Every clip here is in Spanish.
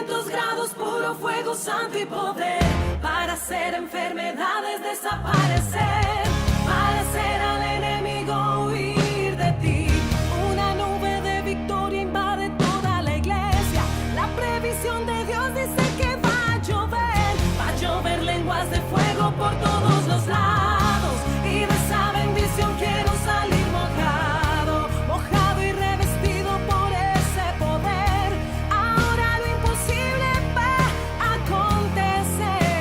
500 grados, puro fuego santo y poder, para hacer enfermedades desaparecer, para hacer al enemigo huir de ti. Una nube de victoria invade toda la iglesia. La previsión de Dios dice que va a llover lenguas de fuego por todos los lados. Y de esa bendición quiero salir mojado, mojado y revestido por ese poder. Ahora lo imposible va a acontecer.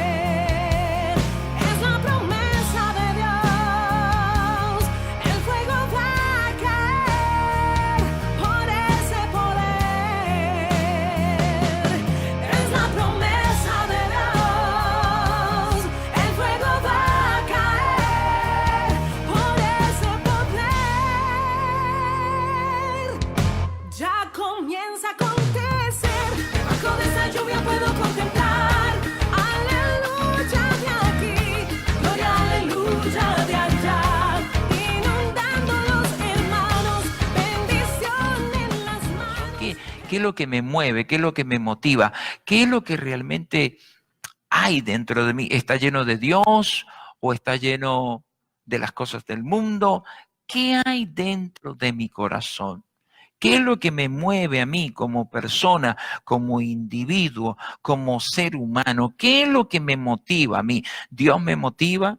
Es la promesa de Dios. El fuego va a caer por ese poder. Es la promesa de Dios. El fuego va a caer por ese poder. Ya comienza a acontecer. Debajo de esa lluvia puedo contemplar. Aleluya de aquí, gloria, aleluya de allá. Inundando los hermanos, bendición en las manos. ¿Qué es lo que me mueve? ¿Qué es lo que me motiva? ¿Qué es lo que realmente hay dentro de mí? ¿Está lleno de Dios o está lleno de las cosas del mundo? ¿Qué hay dentro de mi corazón? ¿Qué es lo que me mueve a mí como persona, como individuo, como ser humano? ¿Qué es lo que me motiva a mí? ¿Dios me motiva?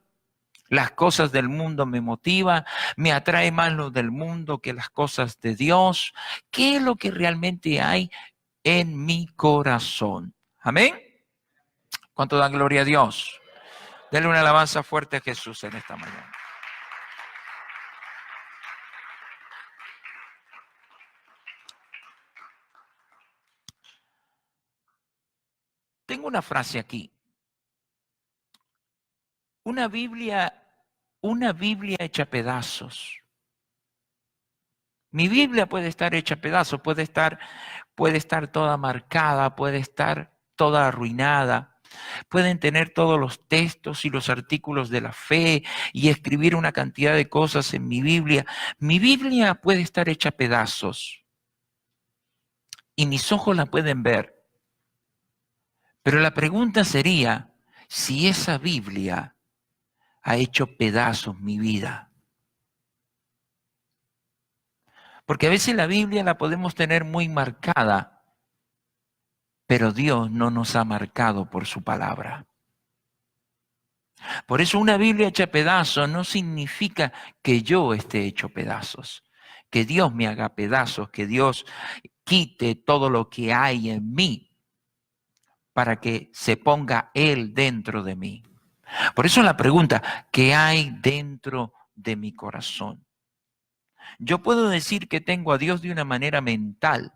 ¿Las cosas del mundo me motivan? ¿Me atrae más lo del mundo que las cosas de Dios? ¿Qué es lo que realmente hay en mi corazón? ¿Amén? ¿Cuánto dan gloria a Dios? Denle una alabanza fuerte a Jesús en esta mañana. Tengo una frase aquí. Una Biblia hecha pedazos. Mi Biblia puede estar hecha pedazos, puede estar toda marcada, puede estar toda arruinada. Pueden tener todos los textos y los artículos de la fe y escribir una cantidad de cosas en mi Biblia. Mi Biblia puede estar hecha pedazos y mis ojos la pueden ver. Pero la pregunta sería si esa Biblia ha hecho pedazos mi vida. Porque a veces la Biblia la podemos tener muy marcada, pero Dios no nos ha marcado por su palabra. Por eso una Biblia hecha pedazos no significa que yo esté hecho pedazos, que Dios me haga pedazos, que Dios quite todo lo que hay en mí para que se ponga Él dentro de mí. Por eso la pregunta, ¿qué hay dentro de mi corazón? Yo puedo decir que tengo a Dios de una manera mental,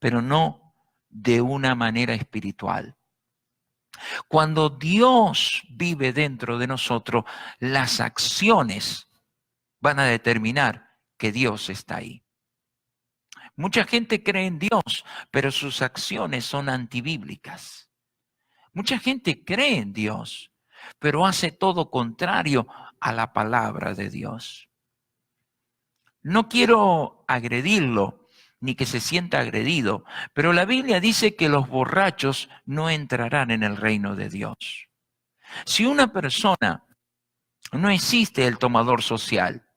pero no de una manera espiritual. Cuando Dios vive dentro de nosotros, las acciones van a determinar que Dios está ahí. Mucha gente cree en Dios, pero sus acciones son antibíblicas. Mucha gente cree en Dios, pero hace todo contrario a la palabra de Dios. No quiero agredirlo, ni que se sienta agredido, pero la Biblia dice que los borrachos no entrarán en el reino de Dios. Si una persona, no existe el tomador social.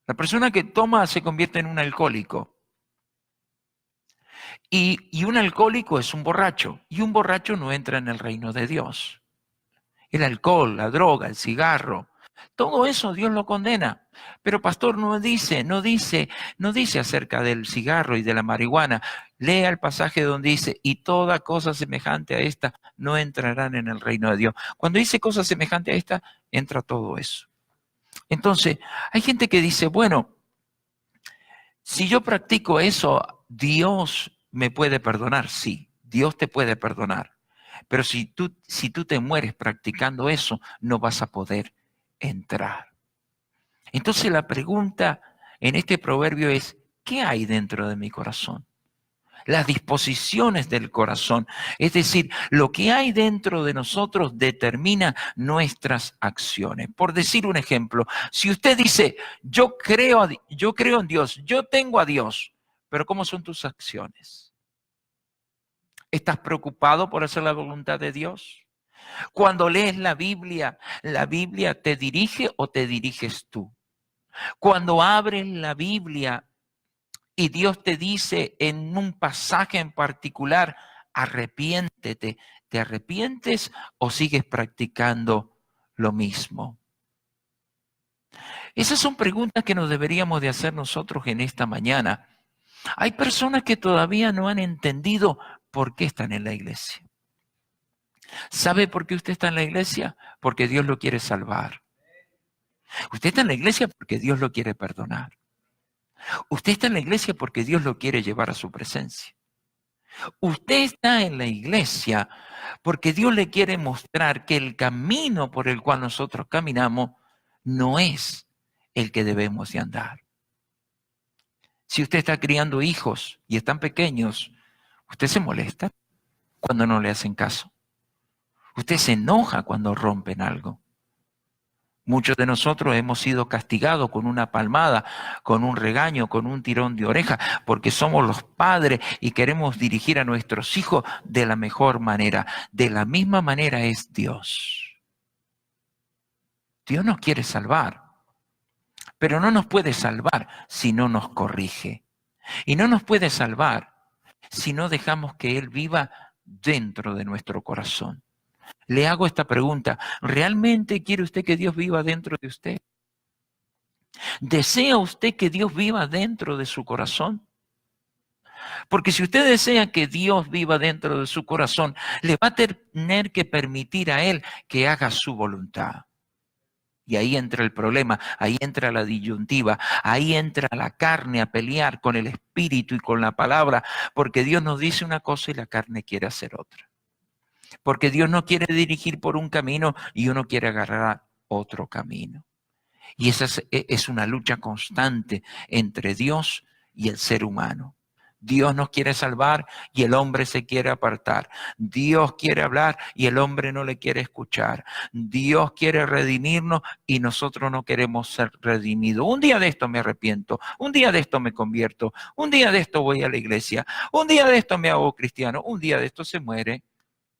La persona que toma se convierte en un alcohólico. Y un alcohólico es un borracho, y un borracho no entra en el reino de Dios. El alcohol, la droga, el cigarro, todo eso Dios lo condena. Pero pastor, no dice acerca del cigarro y de la marihuana. Lea el pasaje donde dice, y toda cosa semejante a esta no entrarán en el reino de Dios. Cuando dice cosa semejante a esta, entra todo eso. Entonces, hay gente que dice, bueno, si yo practico eso, Dios me puede perdonar. Sí, Dios te puede perdonar. Pero si tú te mueres practicando eso, no vas a poder entrar. Entonces la pregunta en este proverbio es, ¿qué hay dentro de mi corazón? Las disposiciones del corazón, es decir, lo que hay dentro de nosotros determina nuestras acciones. Por decir un ejemplo, si usted dice, yo creo en Dios, yo tengo a Dios, pero ¿cómo son tus acciones? ¿Estás preocupado por hacer la voluntad de Dios? Cuando lees ¿la Biblia te dirige o te diriges tú? Cuando abres la Biblia y Dios te dice en un pasaje en particular, arrepiéntete, ¿te arrepientes o sigues practicando lo mismo? Esas son preguntas que nos deberíamos de hacer nosotros en esta mañana. Hay personas que todavía no han entendido por qué están en la iglesia. ¿Sabe por qué usted está en la iglesia? Porque Dios lo quiere salvar. Usted está en la iglesia porque Dios lo quiere perdonar. Usted está en la iglesia porque Dios lo quiere llevar a su presencia. Usted está en la iglesia porque Dios le quiere mostrar que el camino por el cual nosotros caminamos no es el que debemos de andar. Si usted está criando hijos y están pequeños, usted se molesta cuando no le hacen caso. Usted se enoja cuando rompen algo. Muchos de nosotros hemos sido castigados con una palmada, con un regaño, con un tirón de oreja, porque somos los padres y queremos dirigir a nuestros hijos de la mejor manera. De la misma manera es Dios. Dios nos quiere salvar, pero no nos puede salvar si no nos corrige. Y no nos puede salvar si no dejamos que Él viva dentro de nuestro corazón. Le hago esta pregunta, ¿realmente quiere usted que Dios viva dentro de usted? ¿Desea usted que Dios viva dentro de su corazón? Porque si usted desea que Dios viva dentro de su corazón, le va a tener que permitir a Él que haga su voluntad. Y ahí entra el problema, ahí entra la disyuntiva, ahí entra la carne a pelear con el espíritu y con la palabra, porque Dios nos dice una cosa y la carne quiere hacer otra. Porque Dios no quiere dirigir por un camino y uno quiere agarrar otro camino. Y esa es una lucha constante entre Dios y el ser humano. Dios nos quiere salvar y el hombre se quiere apartar. Dios quiere hablar y el hombre no le quiere escuchar. Dios quiere redimirnos y nosotros no queremos ser redimidos. Un día de esto me arrepiento, un día de esto me convierto, un día de esto voy a la iglesia, un día de esto me hago cristiano, un día de esto se muere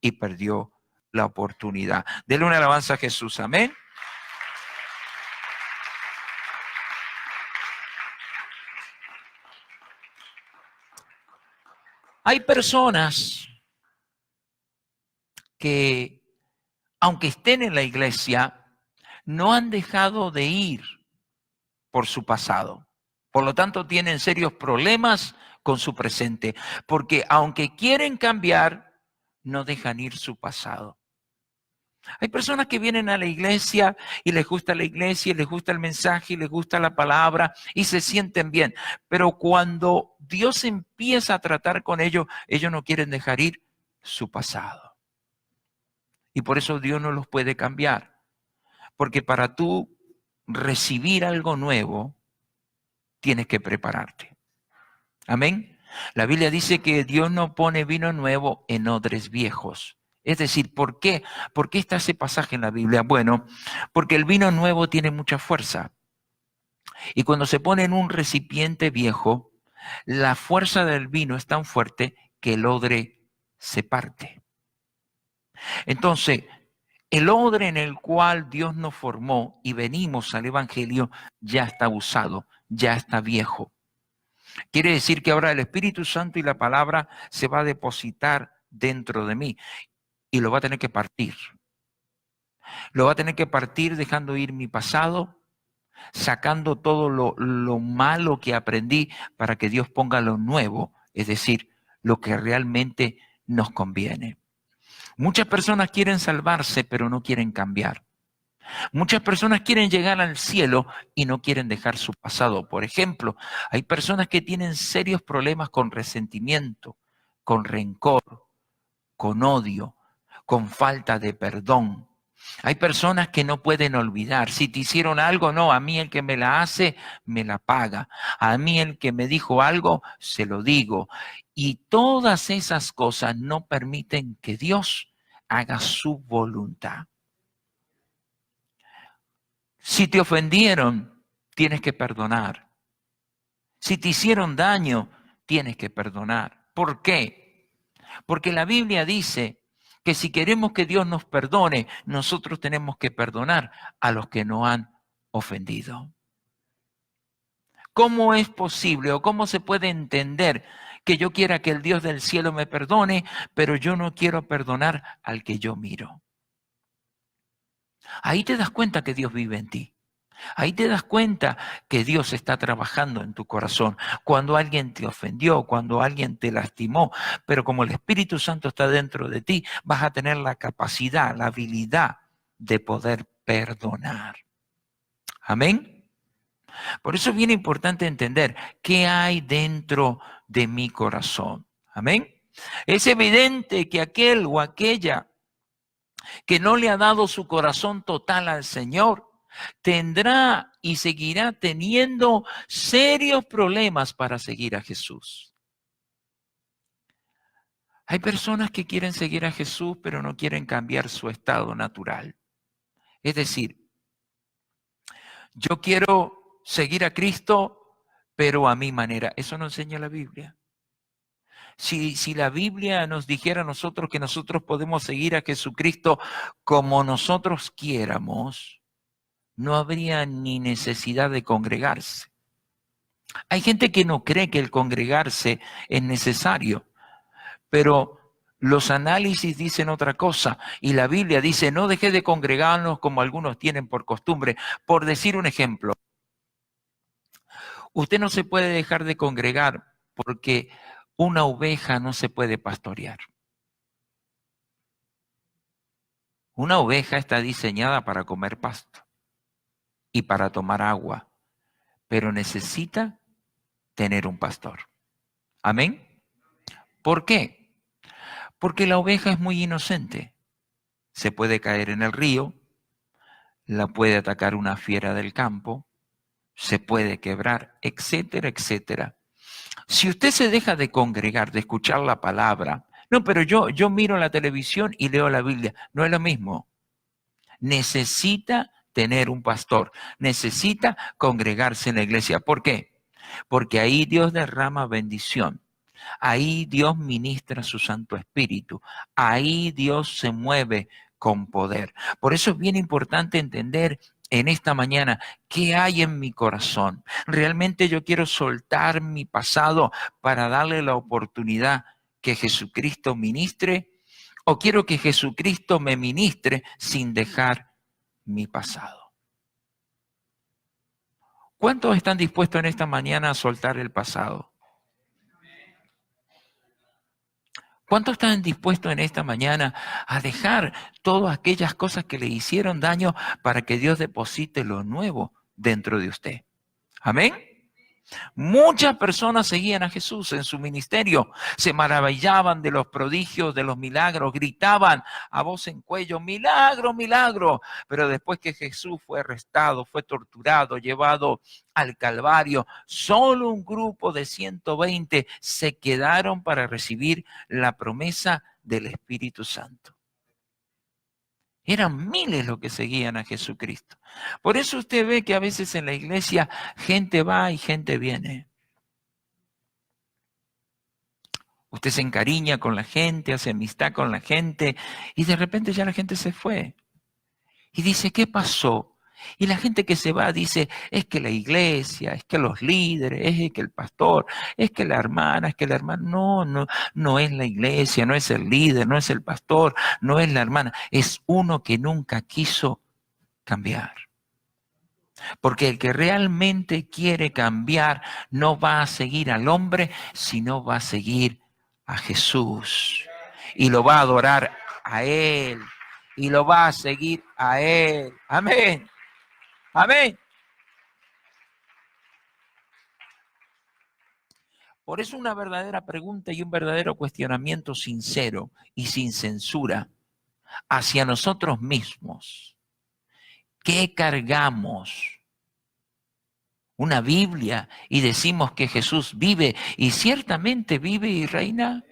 y perdió la oportunidad. Denle una alabanza a Jesús, amén. Hay personas que, aunque estén en la iglesia, no han dejado de ir por su pasado. Por lo tanto, tienen serios problemas con su presente, porque aunque quieren cambiar, no dejan ir su pasado. Hay personas que vienen a la iglesia y les gusta la iglesia, y les gusta el mensaje, y les gusta la palabra y se sienten bien. Pero cuando Dios empieza a tratar con ellos, ellos no quieren dejar ir su pasado. Y por eso Dios no los puede cambiar. Porque para tú recibir algo nuevo, tienes que prepararte. Amén. La Biblia dice que Dios no pone vino nuevo en odres viejos. Es decir, ¿por qué? ¿Por qué está ese pasaje en la Biblia? Bueno, porque el vino nuevo tiene mucha fuerza. Y cuando se pone en un recipiente viejo, la fuerza del vino es tan fuerte que el odre se parte. Entonces, el odre en el cual Dios nos formó y venimos al Evangelio ya está usado, ya está viejo. Quiere decir que ahora el Espíritu Santo y la palabra se va a depositar dentro de mí. Y lo va a tener que partir. Lo va a tener que partir dejando ir mi pasado, sacando todo lo malo que aprendí para que Dios ponga lo nuevo, es decir, lo que realmente nos conviene. Muchas personas quieren salvarse, pero no quieren cambiar. Muchas personas quieren llegar al cielo y no quieren dejar su pasado. Por ejemplo, hay personas que tienen serios problemas con resentimiento, con rencor, con odio, con falta de perdón. Hay personas que no pueden olvidar. Si te hicieron algo, no, a mí el que me la hace, me la paga. A mí el que me dijo algo, se lo digo. Y todas esas cosas no permiten que Dios haga su voluntad. Si te ofendieron, tienes que perdonar. Si te hicieron daño, tienes que perdonar. ¿Por qué? Porque la Biblia dice que si queremos que Dios nos perdone, nosotros tenemos que perdonar a los que nos han ofendido. ¿Cómo es posible o cómo se puede entender que yo quiera que el Dios del cielo me perdone, pero yo no quiero perdonar al que yo miro? Ahí te das cuenta que Dios vive en ti. Ahí te das cuenta que Dios está trabajando en tu corazón. Cuando alguien te ofendió, cuando alguien te lastimó, pero como el Espíritu Santo está dentro de ti, vas a tener la capacidad, la habilidad de poder perdonar. Amén. Por eso es bien importante entender qué hay dentro de mi corazón. Amén. Es evidente que aquel o aquella que no le ha dado su corazón total al Señor, tendrá y seguirá teniendo serios problemas para seguir a Jesús. Hay personas que quieren seguir a Jesús, pero no quieren cambiar su estado natural. Es decir, yo quiero seguir a Cristo, pero a mi manera. Eso no enseña la Biblia. Si la Biblia nos dijera a nosotros que nosotros podemos seguir a Jesucristo como nosotros quiéramos, no habría ni necesidad de congregarse. Hay gente que no cree que el congregarse es necesario, pero los análisis dicen otra cosa y la Biblia dice no dejes de congregarnos como algunos tienen por costumbre. Por decir un ejemplo, usted no se puede dejar de congregar porque una oveja no se puede pastorear. Una oveja está diseñada para comer pasto y para tomar agua, pero necesita tener un pastor. ¿Amén? ¿Por qué? Porque la oveja es muy inocente. Se puede caer en el río, la puede atacar una fiera del campo, se puede quebrar, etcétera, etcétera. Si usted se deja de congregar, de escuchar la palabra, no, pero yo miro la televisión y leo la Biblia, no es lo mismo. Necesita tener un pastor, necesita congregarse en la iglesia. ¿Por qué? Porque ahí Dios derrama bendición, ahí Dios ministra su Santo Espíritu, ahí Dios se mueve con poder. Por eso es bien importante entender en esta mañana qué hay en mi corazón. ¿Realmente yo quiero soltar mi pasado para darle la oportunidad que Jesucristo ministre? ¿O quiero que Jesucristo me ministre sin dejar mi pasado? ¿Cuántos están dispuestos en esta mañana a soltar el pasado? ¿Cuántos están dispuestos en esta mañana a dejar todas aquellas cosas que le hicieron daño para que Dios deposite lo nuevo dentro de usted? Amén. Muchas personas seguían a Jesús en su ministerio, se maravillaban de los prodigios, de los milagros, gritaban a voz en cuello, milagro, milagro. Pero después que Jesús fue arrestado, fue torturado, llevado al Calvario, solo un grupo de 120 se quedaron para recibir la promesa del Espíritu Santo. Eran miles los que seguían a Jesucristo. Por eso usted ve que a veces en la iglesia gente va y gente viene. Usted se encariña con la gente, hace amistad con la gente y de repente ya la gente se fue. Y dice, ¿qué pasó? Y la gente que se va dice, es que la iglesia, es que los líderes, es que el pastor, es que la hermana, es que la hermana. No es la iglesia, no es el líder, no es el pastor, no es la hermana. Es uno que nunca quiso cambiar. Porque el que realmente quiere cambiar no va a seguir al hombre, sino va a seguir a Jesús. Y lo va a adorar a Él. Y lo va a seguir a Él. Amén. Amén. Por eso una verdadera pregunta y un verdadero cuestionamiento sincero y sin censura hacia nosotros mismos. ¿Qué cargamos? Una Biblia y decimos que Jesús vive y ciertamente vive y reina.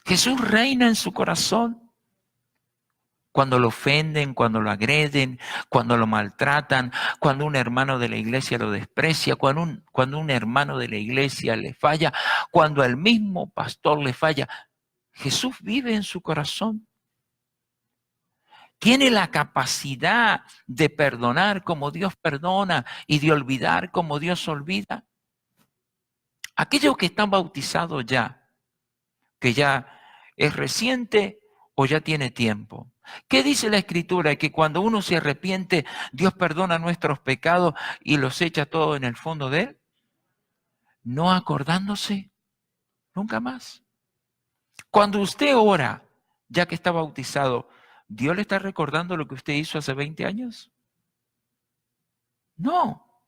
Jesús reina en su corazón. Cuando lo ofenden, cuando lo agreden, cuando lo maltratan, cuando un hermano de la iglesia lo desprecia, cuando un hermano de la iglesia le falla, cuando al mismo pastor le falla. Jesús vive en su corazón. Tiene la capacidad de perdonar como Dios perdona y de olvidar como Dios olvida. Aquellos que están bautizados ya, que ya es reciente o ya tiene tiempo. ¿Qué dice la Escritura? Que cuando uno se arrepiente, Dios perdona nuestros pecados y los echa todo en el fondo de Él, no acordándose nunca más. Cuando usted ora, ya que está bautizado, ¿Dios le está recordando lo que usted hizo hace 20 años? No,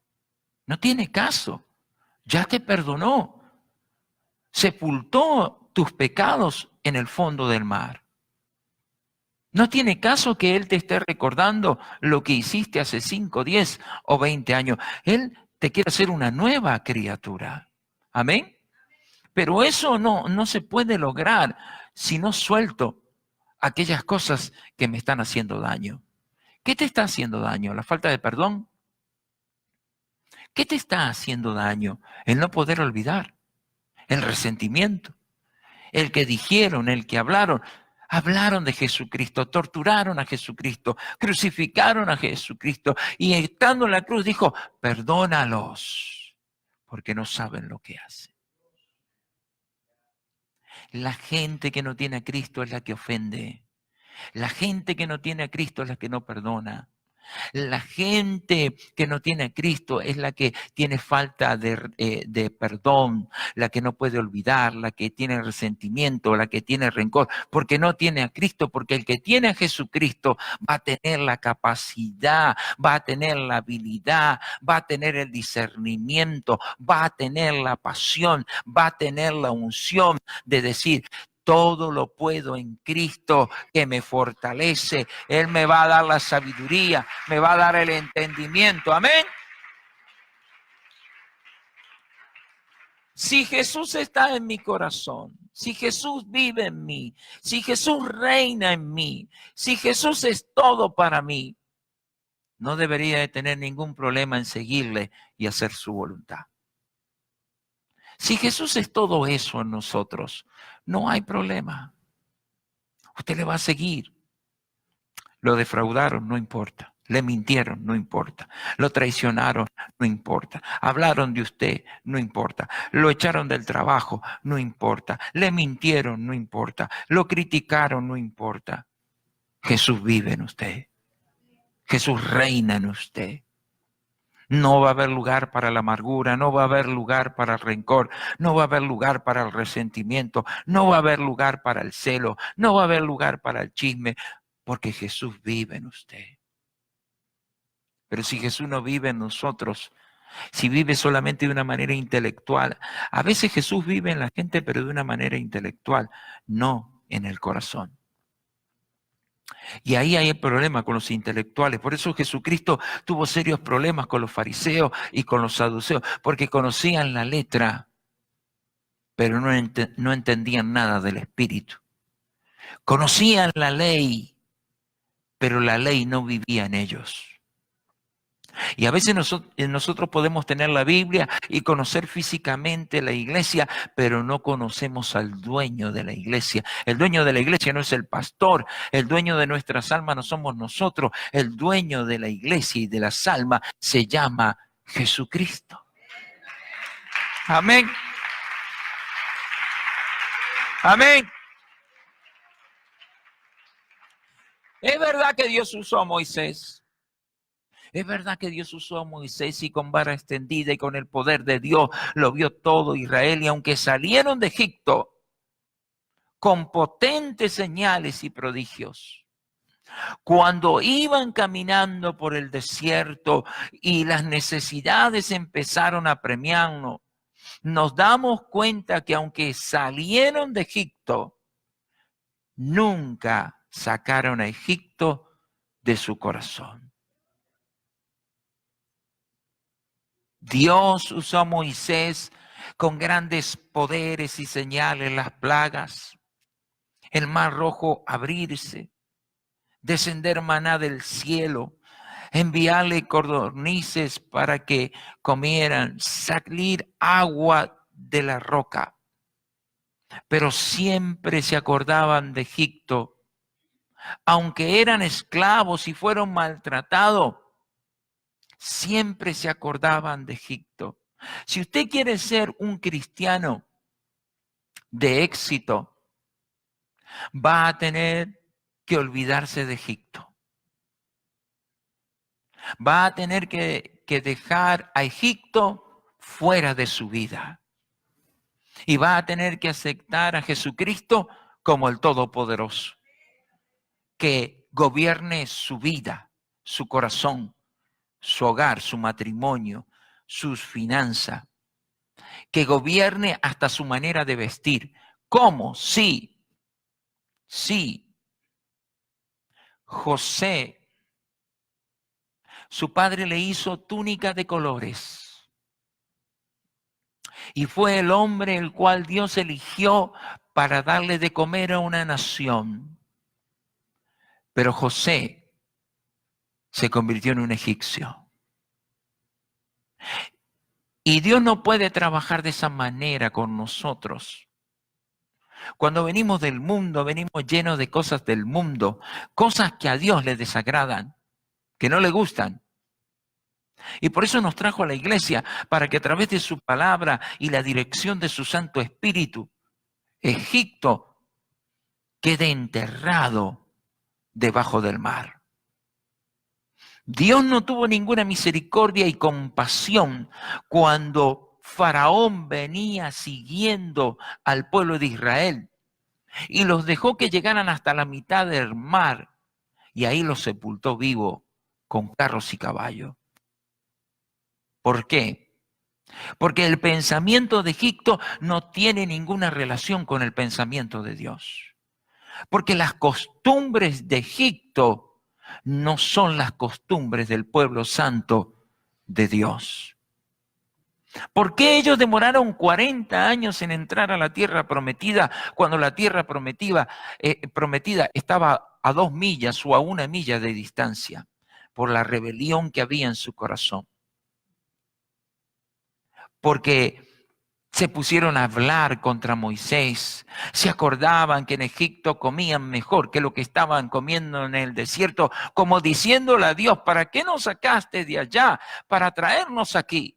no tiene caso. Ya te perdonó. Sepultó tus pecados en el fondo del mar. No tiene caso que Él te esté recordando lo que hiciste hace 5, 10 o 20 años. Él te quiere hacer una nueva criatura. Amén. Pero eso no se puede lograr si no suelto aquellas cosas que me están haciendo daño. ¿Qué te está haciendo daño? ¿La falta de perdón? ¿Qué te está haciendo daño? El no poder olvidar, el resentimiento, el que dijeron, el que hablaron. Hablaron de Jesucristo, torturaron a Jesucristo, crucificaron a Jesucristo y estando en la cruz dijo, perdónalos, porque no saben lo que hacen. La gente que no tiene a Cristo es la que ofende. La gente que no tiene a Cristo es la que no perdona. La gente que no tiene a Cristo es la que tiene falta de perdón, la que no puede olvidar, la que tiene resentimiento, la que tiene rencor, porque no tiene a Cristo, porque el que tiene a Jesucristo va a tener la capacidad, va a tener la habilidad, va a tener el discernimiento, va a tener la pasión, va a tener la unción de decir, todo lo puedo en Cristo que me fortalece. Él me va a dar la sabiduría, me va a dar el entendimiento. Amén. Si Jesús está en mi corazón, si Jesús vive en mí, si Jesús reina en mí, si Jesús es todo para mí, no debería de tener ningún problema en seguirle y hacer su voluntad. Si Jesús es todo eso en nosotros, no hay problema. Usted le va a seguir. Lo defraudaron, no importa. Le mintieron, no importa. Lo traicionaron, no importa. Hablaron de usted, no importa. Lo echaron del trabajo, no importa. Le mintieron, no importa. Lo criticaron, no importa. Jesús vive en usted. Jesús reina en usted. No va a haber lugar para la amargura, no va a haber lugar para el rencor, no va a haber lugar para el resentimiento, no va a haber lugar para el celo, no va a haber lugar para el chisme, porque Jesús vive en usted. Pero si Jesús no vive en nosotros, si vive solamente de una manera intelectual, a veces Jesús vive en la gente, pero de una manera intelectual, no en el corazón. Y ahí hay el problema con los intelectuales. Por eso Jesucristo tuvo serios problemas con los fariseos y con los saduceos, porque conocían la letra, pero no entendían nada del espíritu. Conocían la ley, pero la ley no vivía en ellos. Y a veces nosotros podemos tener la Biblia y conocer físicamente la iglesia, pero no conocemos al dueño de la iglesia. El dueño de la iglesia no es el pastor, el dueño de nuestras almas no somos nosotros. El dueño de la iglesia y de las almas se llama Jesucristo. Amén. Amén. Es verdad que Dios usó a Moisés. Es verdad que Dios usó a Moisés y con vara extendida y con el poder de Dios lo vio todo Israel. Y aunque salieron de Egipto con potentes señales y prodigios, cuando iban caminando por el desierto y las necesidades empezaron a apremiarnos, nos damos cuenta que aunque salieron de Egipto, nunca sacaron a Egipto de su corazón. Dios usó a Moisés con grandes poderes y señales, las plagas, el mar rojo abrirse, descender maná del cielo, enviarle codornices para que comieran, salir agua de la roca. Pero siempre se acordaban de Egipto. Aunque eran esclavos y fueron maltratados, siempre se acordaban de Egipto. Si usted quiere ser un cristiano de éxito, va a tener que olvidarse de Egipto. Va a tener que dejar a Egipto fuera de su vida. Y va a tener que aceptar a Jesucristo como el Todopoderoso, que gobierne su vida, su corazón, su hogar, su matrimonio, sus finanzas, que gobierne hasta su manera de vestir. ¿Cómo? Sí. José, su padre le hizo túnica de colores y fue el hombre el cual Dios eligió para darle de comer a una nación. Pero José se convirtió en un egipcio. Y Dios no puede trabajar de esa manera con nosotros. Cuando venimos del mundo, venimos llenos de cosas del mundo, cosas que a Dios le desagradan, que no le gustan. Y por eso nos trajo a la iglesia, para que a través de su palabra y la dirección de su Santo Espíritu, Egipto quede enterrado debajo del mar. Dios no tuvo ninguna misericordia y compasión cuando Faraón venía siguiendo al pueblo de Israel y los dejó que llegaran hasta la mitad del mar y ahí los sepultó vivo con carros y caballos. ¿Por qué? Porque el pensamiento de Egipto no tiene ninguna relación con el pensamiento de Dios. Porque las costumbres de Egipto no son las costumbres del pueblo santo de Dios. ¿Por qué ellos demoraron 40 años en entrar a la tierra prometida cuando la tierra prometida estaba a 2 millas o a 1 milla de distancia? Por la rebelión que había en su corazón. Porque se pusieron a hablar contra Moisés. Se acordaban que en Egipto comían mejor que lo que estaban comiendo en el desierto, como diciéndole a Dios, ¿para qué nos sacaste de allá para traernos aquí?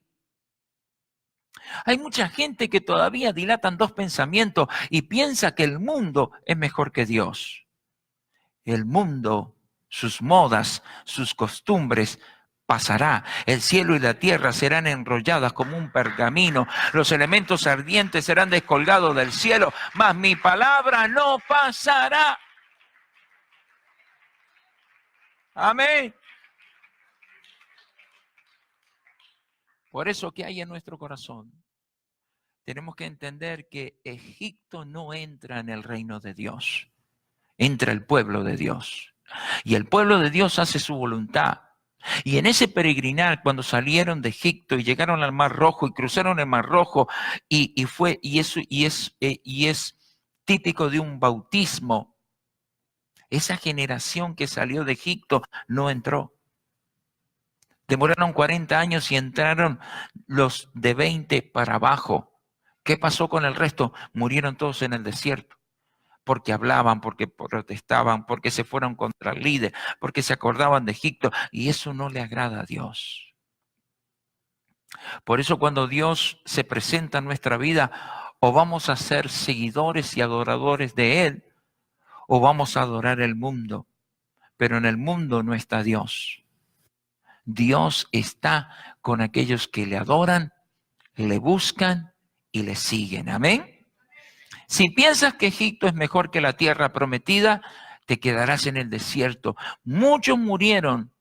Hay mucha gente que todavía dilatan 2 pensamientos y piensa que el mundo es mejor que Dios. El mundo, sus modas, sus costumbres, pasará. El cielo y la tierra serán enrolladas como un pergamino. Los elementos ardientes serán descolgados del cielo, mas mi palabra no pasará. Amén. Por eso, ¿qué hay en nuestro corazón? Tenemos que entender que Egipto no entra en el reino de Dios. Entra el pueblo de Dios. Y el pueblo de Dios hace su voluntad. Y en ese peregrinar, cuando salieron de Egipto y llegaron al Mar Rojo y cruzaron el Mar Rojo, y es típico de un bautismo, esa generación que salió de Egipto no entró. Demoraron 40 años y entraron los de 20 para abajo. ¿Qué pasó con el resto? Murieron todos en el desierto. Porque hablaban, porque protestaban, porque se fueron contra el líder, porque se acordaban de Egipto, y eso no le agrada a Dios. Por eso cuando Dios se presenta en nuestra vida, o vamos a ser seguidores y adoradores de Él, o vamos a adorar el mundo. Pero en el mundo no está Dios. Dios está con aquellos que le adoran, le buscan y le siguen. Amén. Si piensas que Egipto es mejor que la tierra prometida, te quedarás en el desierto. Muchos murieron,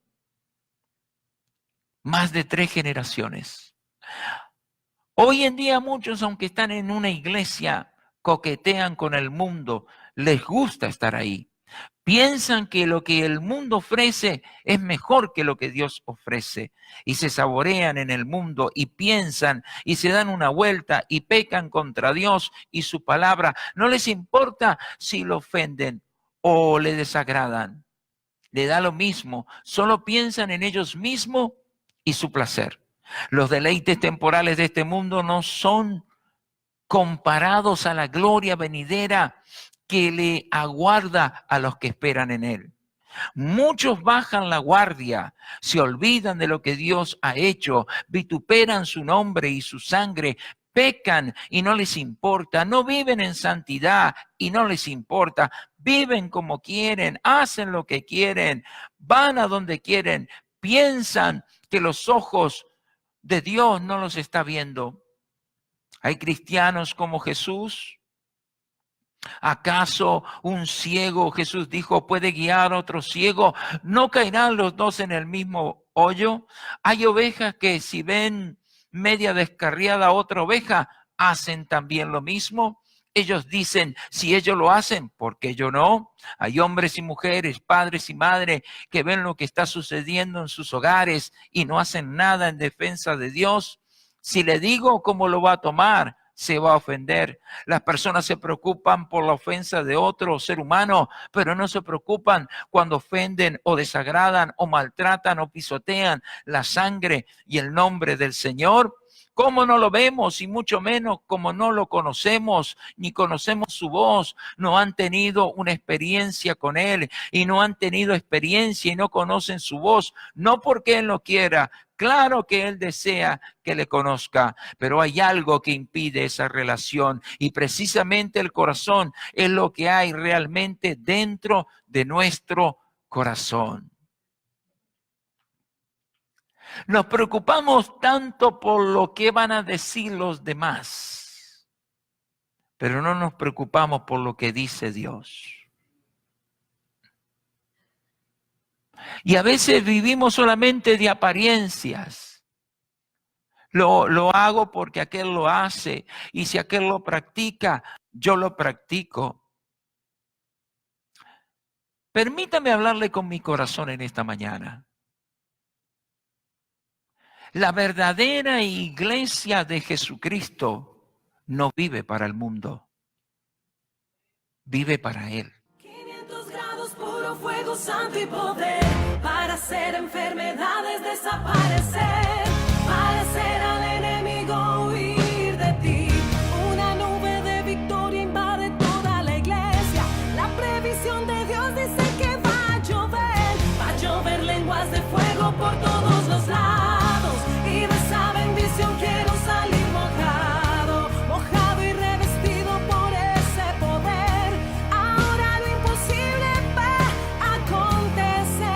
más de 3 generaciones. Hoy en día muchos, aunque están en una iglesia, coquetean con el mundo, les gusta estar ahí. Piensan que lo que el mundo ofrece es mejor que lo que Dios ofrece. Y se saborean en el mundo y piensan y se dan una vuelta y pecan contra Dios y su palabra. No les importa si lo ofenden o le desagradan. le da lo mismo, solo piensan en ellos mismos y su placer. Los deleites temporales de este mundo no son comparados a la gloria venidera que le aguarda a los que esperan en él. Muchos bajan la guardia, se olvidan de lo que Dios ha hecho, vituperan su nombre y su sangre, pecan y no les importa, no viven en santidad y no les importa, viven como quieren, hacen lo que quieren, van a donde quieren, piensan que los ojos de Dios no los está viendo. Hay cristianos como Jesús. ¿Acaso un ciego, Jesús dijo, puede guiar a otro ciego? ¿No caerán los dos en el mismo hoyo? Hay ovejas que si ven media descarriada a otra oveja, hacen también lo mismo. Ellos dicen, si ellos lo hacen, ¿por qué yo no? Hay hombres y mujeres, padres y madres que ven lo que está sucediendo en sus hogares y no hacen nada en defensa de Dios. Si le digo cómo lo va a tomar, se va a ofender. Las personas se preocupan por la ofensa de otro ser humano, pero no se preocupan cuando ofenden o desagradan o maltratan o pisotean la sangre y el nombre del Señor. ¿Cómo no lo vemos? Y mucho menos como no lo conocemos, ni conocemos su voz, no han tenido una experiencia con Él y no han tenido experiencia y no conocen su voz, no porque Él no quiera. Claro que Él desea que le conozca, pero hay algo que impide esa relación y precisamente el corazón es lo que hay realmente dentro de nuestro corazón. Nos preocupamos tanto por lo que van a decir los demás, pero no nos preocupamos por lo que dice Dios. Y a veces vivimos solamente de apariencias. Lo hago porque aquel lo hace y si aquel lo practica, yo lo practico. Permítame hablarle con mi corazón en esta mañana. La verdadera iglesia de Jesucristo no vive para el mundo, vive para Él. 500 grados, puro fuego santo y poder, para hacer enfermedades desaparecer, para hacer al enemigo huir de ti. Una nube de victoria invade toda la iglesia. La previsión de Dios dice que va a llover lenguas de fuego por todos los lados. Y de esa bendición quiero salir mojado, mojado y revestido por ese poder. Ahora lo imposible va a acontecer.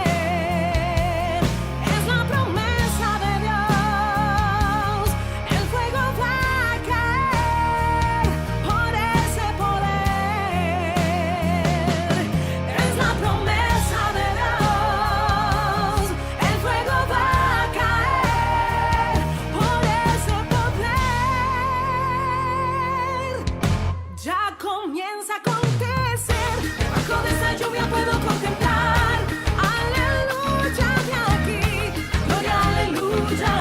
Es la promesa de Dios. El fuego va a caer por ese poder. Es la promesa de Dios. El fuego va a caer por ese poder. Ya comienza a acontecer. Debajo de esa lluvia puedo contemplar. Aleluya de aquí. Gloria, aleluya.